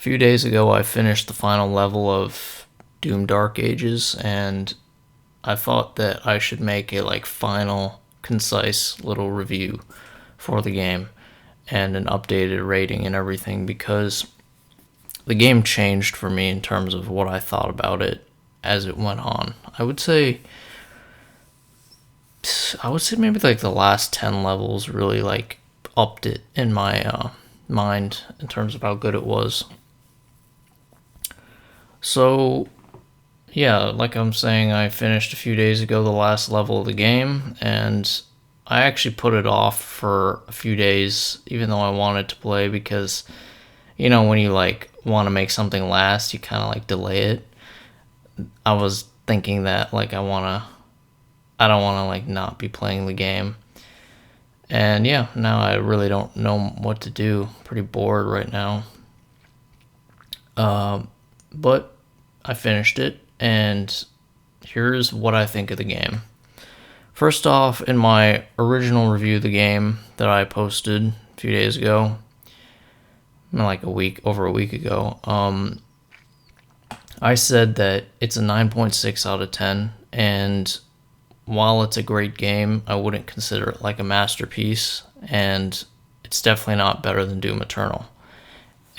few days ago, I finished the final level of Doom Dark Ages, and I thought that I should make a final, concise little review for the game and an updated rating and everything because the game changed for me in terms of what I thought about it as it went on. I would say maybe the last 10 levels really upped it in my mind in terms of how good it was. So, yeah, like I'm saying, I finished a few days ago the last level of the game, and I actually put it off for a few days, even though I wanted to play, because, when you want to make something last, you kind of delay it. I was thinking that I don't want to not be playing the game. And yeah, now I really don't know what to do. Pretty bored right now. But I finished it, and here's what I think of the game. First off, in my original review of the game that I posted a few days ago, over a week ago, I said that it's a 9.6 out of 10, and while it's a great game, I wouldn't consider it a masterpiece, and it's definitely not better than Doom Eternal,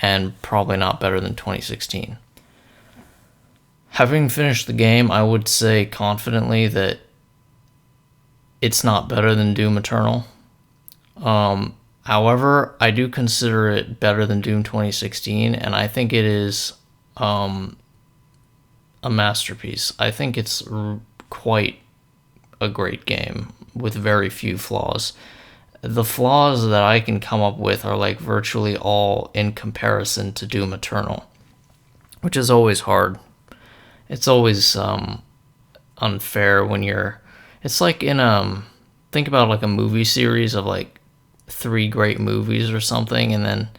and probably not better than 2016. Having finished the game, I would say confidently that it's not better than Doom Eternal. However, I do consider it better than Doom 2016, and I think it is a masterpiece. I think it's quite a great game with very few flaws. The flaws that I can come up with are virtually all in comparison to Doom Eternal, which is always hard. It's always unfair when it's think about a movie series of three great movies or something, and then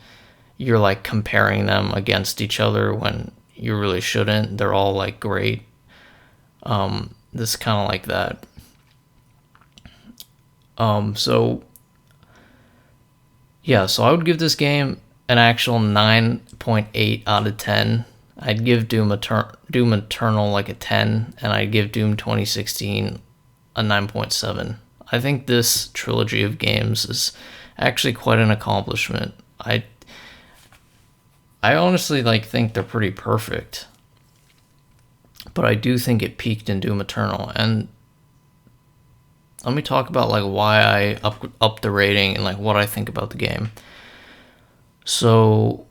you're comparing them against each other when you really shouldn't. They're all great. This is kind of like that. So I would give this game an actual 9.8 out of 10. I'd give Doom Eternal a 10, and I'd give Doom 2016 a 9.7. I think this trilogy of games is actually quite an accomplishment. I honestly think they're pretty perfect, but I do think it peaked in Doom Eternal. And let me talk about why I up the rating and what I think about the game. So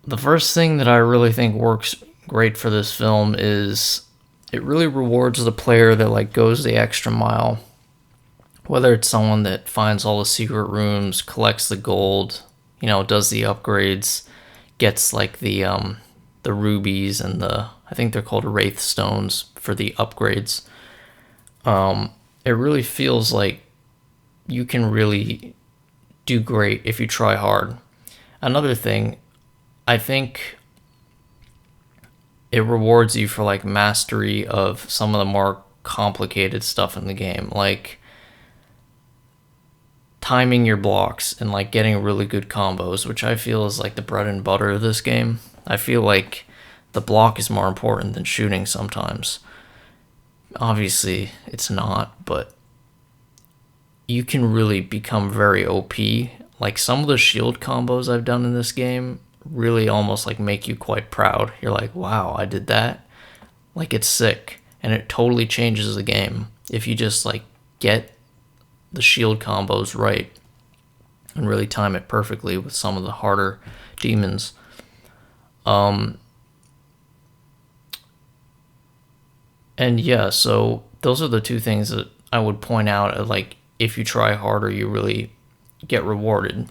the first thing that I really think works great for this film is it really rewards the player that goes the extra mile. Whether it's someone that finds all the secret rooms, collects the gold, does the upgrades, gets the rubies and I think they're called wraith stones for the upgrades. It really feels like you can really do great if you try hard. Another thing, I think it rewards you for mastery of some of the more complicated stuff in the game, timing your blocks and getting really good combos, which I feel is the bread and butter of this game. I feel like the block is more important than shooting sometimes. Obviously, it's not, but you can really become very OP. Some of the shield combos I've done in this game really almost make you quite proud. You're wow, I did that. It's sick, and it totally changes the game if you just get the shield combos right and really time it perfectly with some of the harder demons. And yeah, so those are the two things that I would point out. If you try harder, you really get rewarded.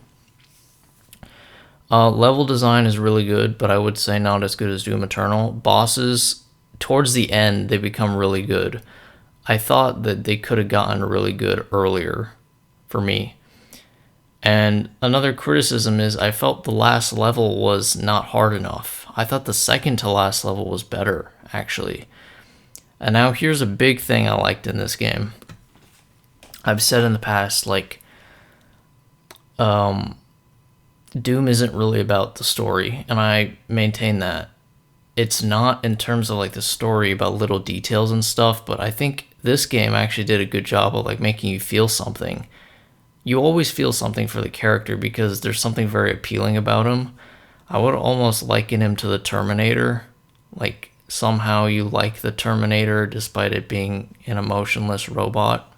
Level design is really good, but I would say not as good as Doom Eternal. Bosses, towards the end, they become really good. I thought that they could have gotten really good earlier for me. And another criticism is I felt the last level was not hard enough. I thought the second to last level was better, actually. And now here's a big thing I liked in this game. I've said in the past, Doom isn't really about the story, and I maintain that. It's not in terms of like the story about little details and stuff, but I think this game actually did a good job of like making you feel something. You always feel something for the character because there's something very appealing about him. I would almost liken him to the Terminator. Like somehow you like the Terminator despite it being an emotionless robot.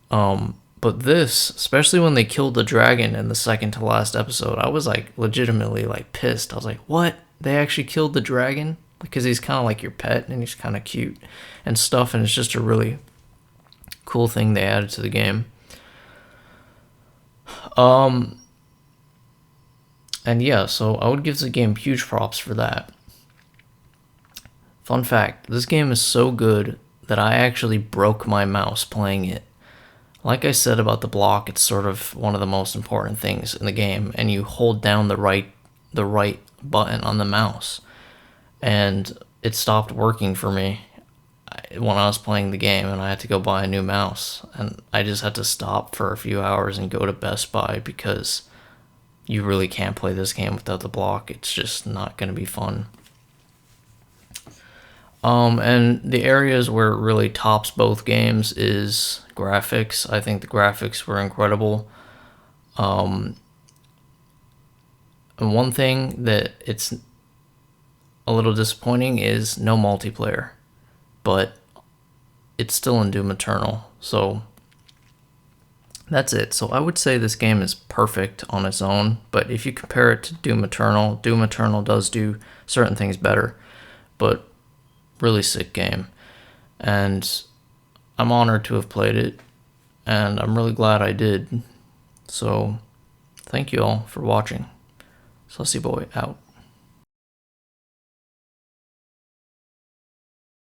But this, especially when they killed the dragon in the second to last episode, I was like legitimately like pissed. I was like, what? They actually killed the dragon? Because he's kind of like your pet and he's kind of cute and stuff, and it's just a really cool thing they added to the game. And yeah, so I would give the game huge props for that. Fun fact, this game is so good that I actually broke my mouse playing it. Like I said about the block, it's sort of one of the most important things in the game, and you hold down the right button on the mouse. And it stopped working for me when I was playing the game, and I had to go buy a new mouse. And I just had to stop for a few hours and go to Best Buy because you really can't play this game without the block. It's just not going to be fun. And the areas where it really tops both games is graphics. I think the graphics were incredible. And one thing that it's a little disappointing is no multiplayer, but it's still in Doom Eternal, so that's it. So I would say this game is perfect on its own, but if you compare it to Doom Eternal does do certain things better, but really sick game. And I'm honored to have played it, and I'm really glad I did. So thank you all for watching. Sussy Boy out.